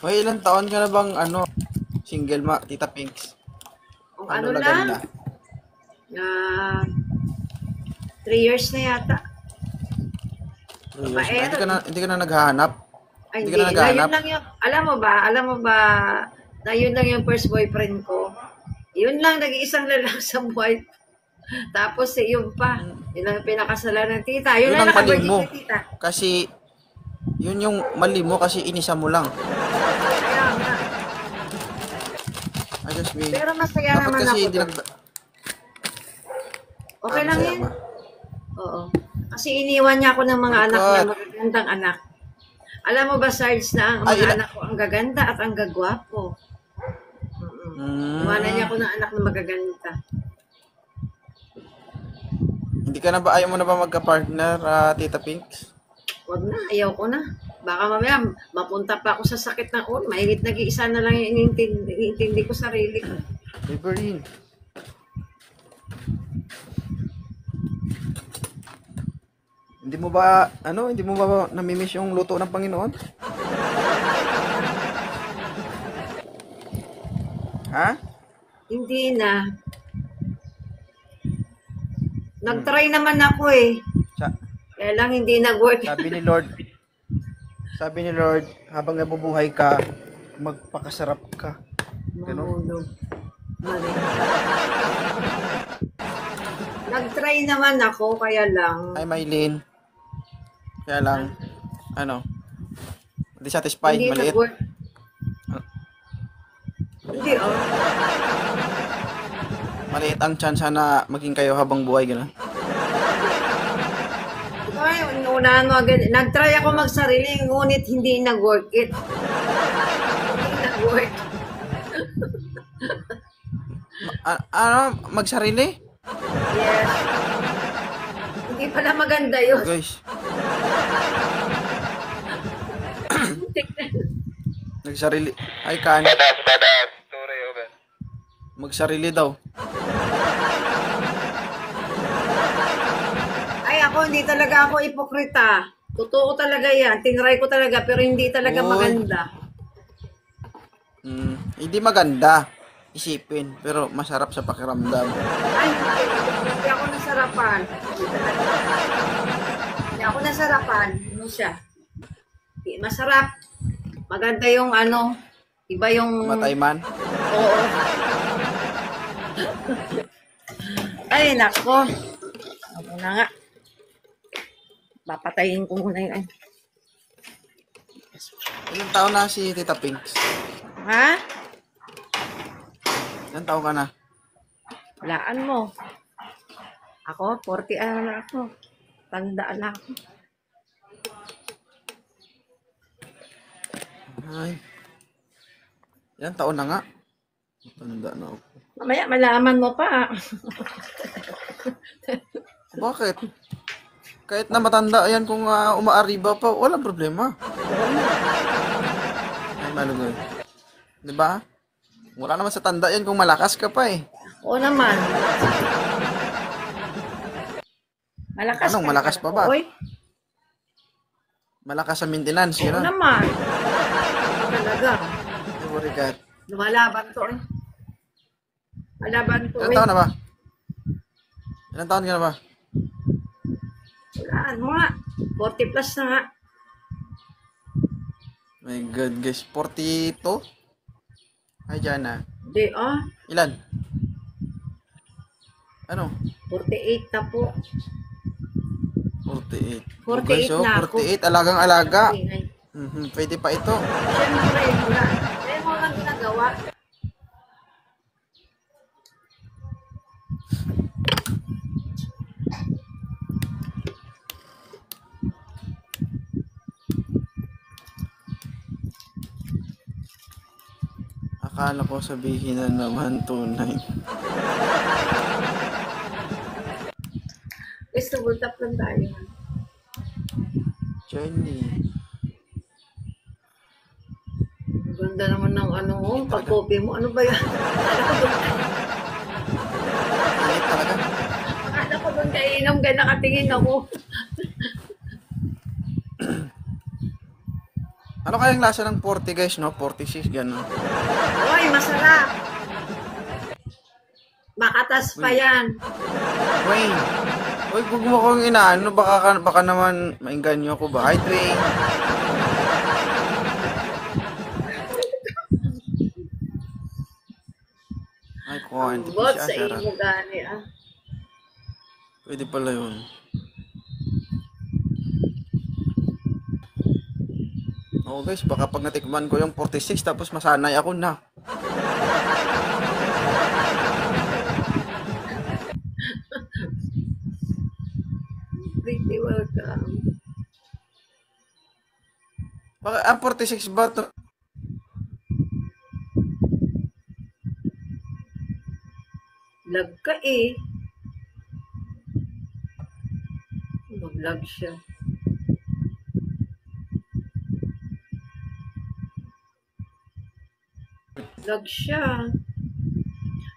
May ilang taon ka na bang single Tita Pinks? Kung Ano ano na lang, ganda? na 3 years na yata. 3 years na. Babaero. Hindi ka na naghahanap? Ay, Hindi ka hindi. na Na yun naghahanap? lang yung, alam mo ba, na yun lang yung first boyfriend ko. Yun lang, nag-iisang lalaki sa buhay. Tapos yun pa. Yun lang yung pinakasalan ng tita. Yun Yun lang ang mali naka-virgin mo. kay tita. Kasi, yun yung mali mo kasi inisa mo lang. Kaya nga. I just mean, Pero masaya dapat naman kasi ako hindi doon. Okay lang masaya yun. ba? Oo. Kasi iniwan niya ako ng mga anak niya, Pagkat, magagandang anak. Alam mo ba, Sarge, na ang ay, mga anak ko ang gaganda at ang gagwapo. Iwanan niya ako ng anak na magaganda. hindi ka na ba, ayaw mo na ba magka-partner, Tita Pinks? Wag na, ayaw ko na. Baka mamaya, mapunta pa ako sa sakit ng ulo. Mahigit nag-iisa na lang yung iniintindi ko sarili ko. Liverine. Hindi mo ba namimiss yung luto ng Panginoon? Ha? Hindi na. Nag-try naman ako eh. Sa- Kaya lang hindi nag-work. Sabi ni Lord, habang nabubuhay ka, magpakasarap ka. Ganun. Mahulog. Mali. Nag-try naman ako, kaya lang. Ay, Maylin. Kaya lang, hindi satisfied, Hindi maliit. nag-work. Hindi, oh. Maliit ang chance na maging kayo habang buhay, gano'n. Ay, unahan mo agad. Nag-try ako magsarili, ngunit hindi nag-work it. Hindi nag-work. Magsarili? Yes. Hindi pala maganda yun. Guys, nagsarili. Ay, kan. Magsarili daw. Ay, hindi talaga ako ipokrita. Totoo talaga yan. Tinry ko talaga, pero hindi talaga Uy. maganda. Hindi maganda isipin, pero masarap sa pakiramdam. Ay, hindi ako nasarapan. Hindi ako nasarapan. Ano siya? Hindi masarap. Maganda yung iba yung... Matay man. Oo. Ay, nako. Ako na nga. Papatayin ko muna yun. Ilang taon na si Tita Pinks? Ha? Ilang taon ka na? Walaan mo. Ako, 40 na ako. Tandaan na ako. Ay. Ilang taon na nga? Tanda na ako. Mamaya, malaman mo pa. Bakit? Kahit na matanda yan kung umaariba pa, walang problema. Ay, malugoy. Diba? Wala naman sa tanda yan kung malakas ka pa eh. Oo naman. Malakas Anong ka malakas pa ba? Oy. Malakas sa maintenance, Oo yun ah. naman. Talaga. Ay, burikat. Lumalaban to eh. Malaban to Ilang eh. taon na ba? Ilang taon ka na ba? Walaan mo nga. 40 plus na nga. My God, guys. 42? Ay, dyan na. Hindi, Ilan? Ano? 48 na po. 48. 48 Guys, oh, na ako. 48. Alagang-alaga. Ingay. Pwede pa ito. Siyempre, wala. Kaya mo lang ginagawa. Akala ko sabihin na naman tunay. Gusto, bultap lang tayo. Jenny. Ganda naman ng pag-copy mo. Ano ba yan? Init talaga. Akala ko doon kainom ka nakatingin ako. Ano kayang lasa ng 40 guys, no? 46, gano'n. Uy, masarap. Makatas pa yan. Wayne. Uy, huwag mo akong inaano. Baka naman maingganyo ako ba? Hi, Dwayne. Ay, kuhan. Bot sa imo gani ah. Pwede pala yun. Oo guys, baka pag natikman ko yung 46 tapos masanay ako na. Pretty welcome. Baka, 46 ba to? Lag ka eh. Mag-lag siya. Lag siya.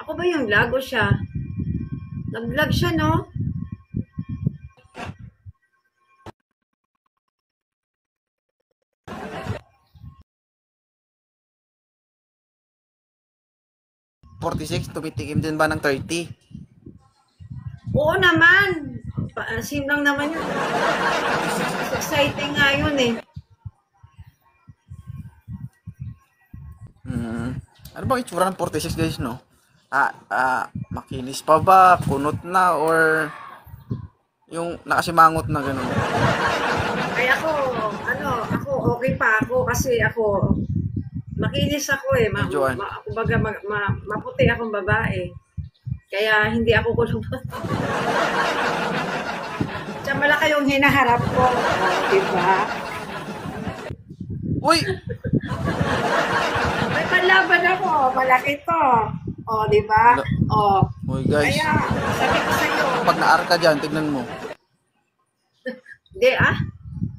Ako ba yung lag o siya? Nag-lag siya, no? Tumitikim din ba ng 30? Oo naman. Sim lang naman yun. Exciting nga yun eh. Ano bang itsura ng 46 guys, no? Makinis pa ba? Kunot na? Or yung nakasimangot na gano'n? Ay ako okay pa ako kasi ako makinis ako eh. Joan. Kumbaga maputi akong babae. Kaya hindi ako kulubot. Tsaka malaki yung hinaharap ko. Diba? Uy! May panlaban ako. Malaki to. Diba? Uy guys, Kaya, sabi ko sa'yo. pag naar ka dyan, tignan mo. Hindi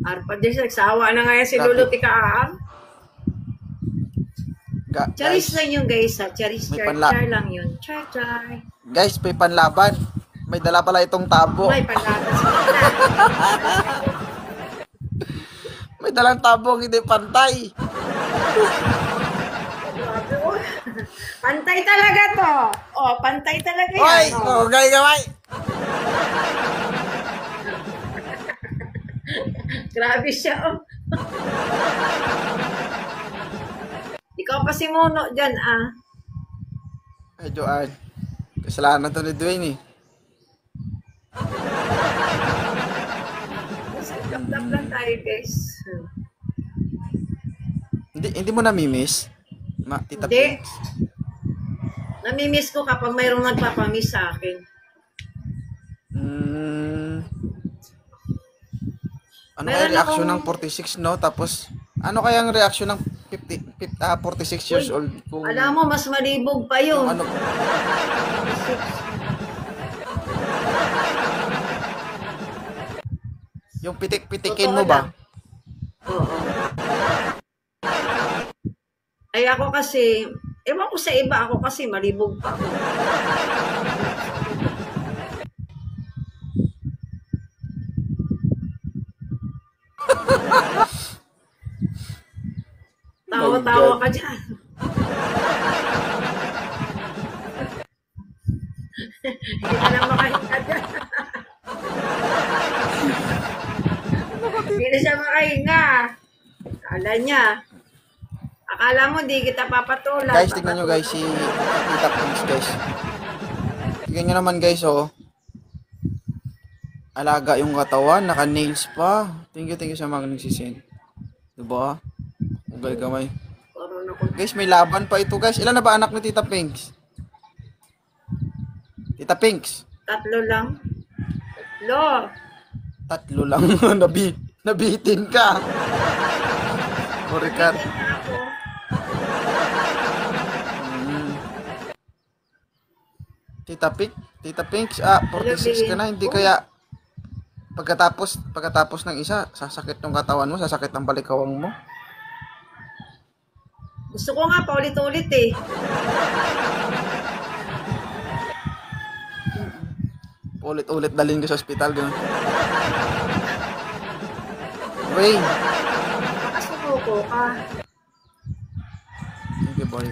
Arpa dyan, nagsawa na nga yan si Grabe. Lolo Tikaang. Charis Guys, lang yun guys ha. Charis, May char, panla- char lang yun. Char, char. guys, may panlaban. May dala pala itong tabo. May panlaban sa May dalang tabo, hindi pantay. Grabe, oh. Pantay talaga to. Pantay talaga Uy! yan. Gay gamay! Grabe siya, Ikaw pa si Mono dyan, Ay, Joan. Kasalanan to ni Dwayne eh. Lap-lap lang tayo, guys. Hindi mo namimiss? Tita Hindi. Pinks? Namimiss ko kapag mayroong nagpapamiss sa akin. Ano Meron kaya reaction ng akong- 46, no? Tapos, ano kaya ang reaction ng 46 years Uy, old? Kung, Alam mo, mas malibog pa yun. ano, yung pitik-pitikin Totoo mo ba? lang. Oo. Ay ako kasi, ewan ko sa iba, ako kasi malibog pa ako. Tawa-tawa ka dyan. Hindi ka lang makahinga dyan. Hindi na siya makahinga. Akala mo di kita papatulan. Guys, tignan nyo guys, si Tita Pinks guys. Tignan nyo naman guys, oh. Alaga yung katawan, naka-nails pa. Thank you sa mga nagsisend. Diba? Ugal kamay. Karoon ako. Guys, may laban pa ito guys. Ilan na ba anak ni Tita Pinks? Tita Pinks? 3 lang. Lo, 3 lang. Nabitin ka. Orikat. bitin na ako. Tita Pinks, 46 ka na. Hindi kaya pagkatapos ng isa, sasakit ng katawan mo, sasakit ng balikawang mo. Gusto ko nga paulit-ulit eh. Ulit-ulit dalhin ka sa ospital, gano'n. Wayne, Baka sumuko gwapo ka. Thank you, boy.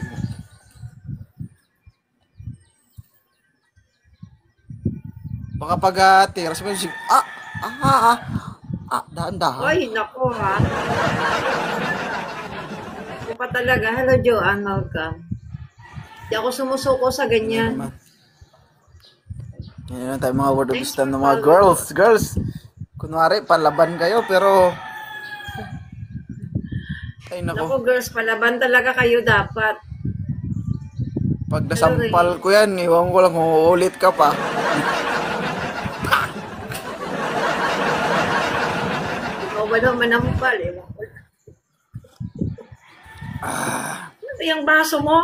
Baka pag tiras mo yung dahan-dahan. Oy, nako ha. Ako pa talaga. Hello, Joanne. Welcome. Di ako sumusuko sa ganyan. Yan na tayo mga word of Thanks wisdom for ng mga following. girls. Kunwari, palaban kayo, pero... Ay, Naku, nako. girls, palaban talaga kayo dapat. Pag nasampal ko yan, iwan ko lang kung uulit ka pa. Ikaw ba naman manampal? Ewan ko lang. Ano ba yung baso mo?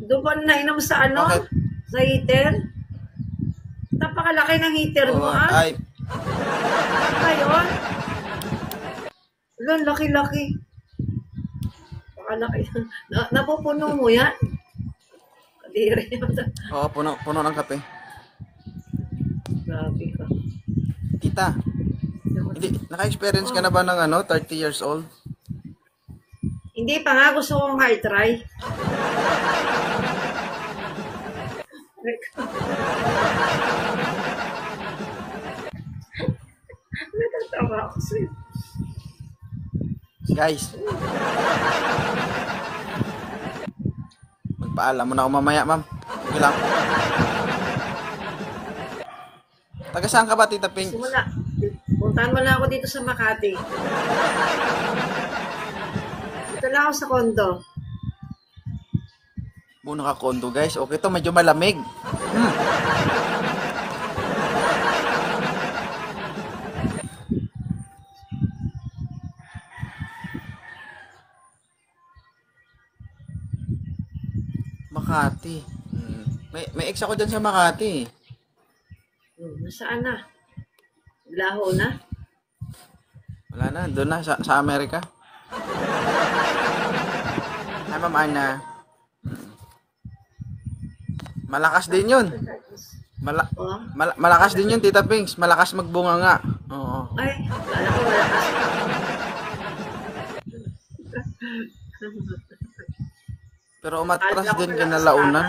Doon ba nainom sa ano? Bakit? Sa heater? Napakalaki ng heater mo, ah. Ay, Ngayon? Wala, laki-laki. Napakalaki. Napupuno mo yan? Kadiri. oo, puno ng kape. Grabe ka. Tita, hindi, naka-experience ka na ba ng 30 years old? Hindi pa nga, gusto kong high try. Natatawa ako sa'yo. Guys. Magpaalam mo na ako mamaya, ma'am. Okay lang. Taga saan ka ba, Tita Pink? Simula. Puntahan mo na ako dito sa Makati. Dito lang ako sa kondo. Muna ka kondo, guys. Okay to, medyo malamig. Makati. May ex ako dyan sa Makati. Nasaan na? Laho na? Wala na, doon na, sa Amerika. Hi, Ma'am Ana. Malakas din yun. Oh. Malakas din yun, Tita Pinks. Malakas magbunga nga. Oo. Ay, kala ko malakas. Pero umatras Akala ko din malakas kinalaunan.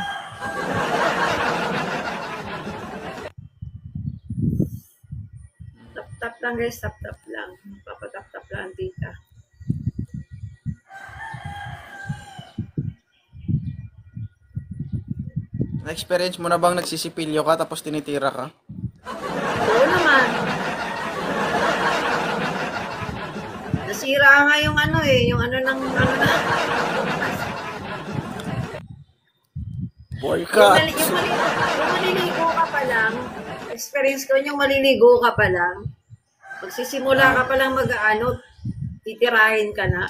Tap-tap lang guys, tap-tap lang. Papatap-tap lang, tita. Na-experience mo na bang nagsisipilyo ka tapos tinitira ka? Oo naman. Nasira nga yung ano eh, yung ano ng ano na. Boycott! Yung maliligo ka pa lang, experience ko yung maliligo ka pa lang, magsisimula ka pa lang mag-ano, titirahin ka na.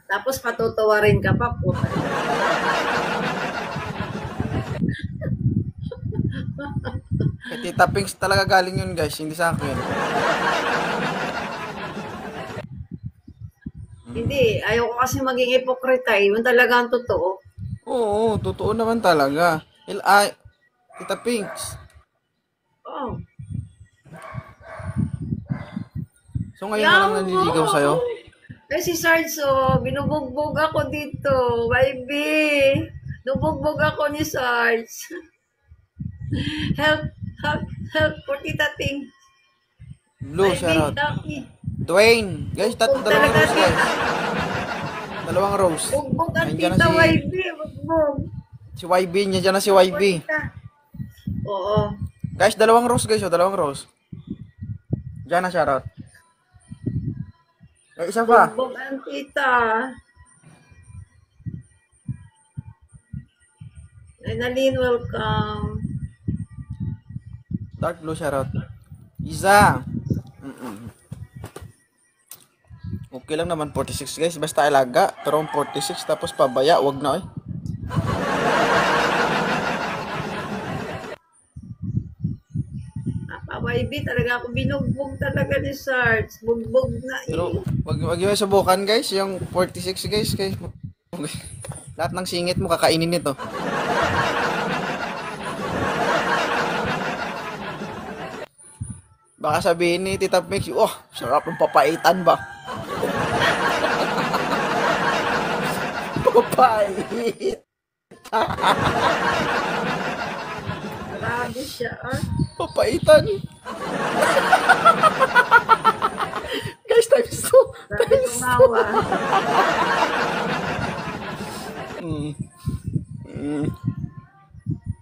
Tapos patutuwarin ka pa, puta. Kay Tita Pinks talaga galing yun, guys. Hindi sa akin. Hindi, ayoko kasi maging hipokrita eh. Yun talaga ang totoo. Oo, totoo naman talaga. Tita Pinks. Oh. So ngayon na lang nanliligaw sa'yo? Eh si Sarge, binubugbog ako dito. Baby, nubugbog ako ni Sarge. Help, help, help for Tita Pink. Blue, Baby, shoutout. help me. Dwayne. Guys, Bugbog dalawang talaga, rose, guys. tita. Dalawang rose. Bugbog ang Nandiyan tita na YB. Bugbog. si YB. Nandiyan na si YB. Oo. Guys, dalawang rose, guys. Dalawang rose. Diyan na, shoutout. Isa pa. Bugbog ang tita. Annalyn, welcome. Dark blue, shoutout. Isa. Okay lang naman 46 guys, basta alaga. Pero 46 tapos pabaya, wag na YB talaga ako binugbog talaga ni Sarge. Bugbog na eh. Pero wag yung subukan guys, yung 46 guys. Lahat ng singit mo kakainin nito. Baka sabihin ni Tita Mix, oh, sarap ng papaitan ba? Papait. Grabe siya, ah. Papaitan. Guys, times 2. Grabe tumawa.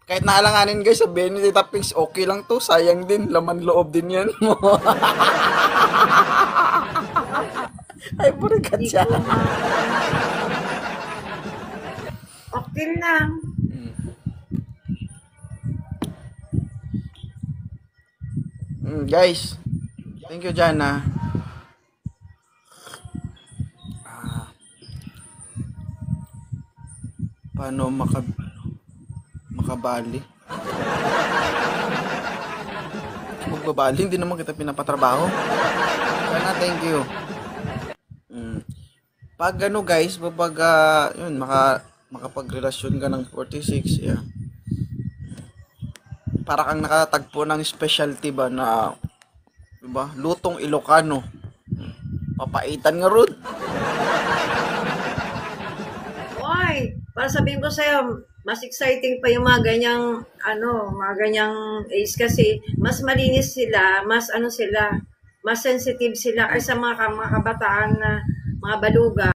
Kahit naalanganin guys, sabihin ni Tita Pinks, okay lang to, sayang din, laman loob din yan mo. Ay, burikat Hindi siya. ko okay lang. Guys, thank you Jana. Paano makabali? Magbabali, hindi naman kita pinapatrabaho. Jana, thank you. Pag ano guys, pag yun, makapagrelasyon ka ng 46, yeah. Para kang nakatagpo ng specialty ba na, diba, lutong Ilocano. Papaitan nga Rod. Oy, para sabihin ko sa'yo, mas exciting pa yung mga ganyang, mga ganyang age kasi mas malinis sila, mas sila, mas sensitive sila ay sa mga kabataan na mga baluga.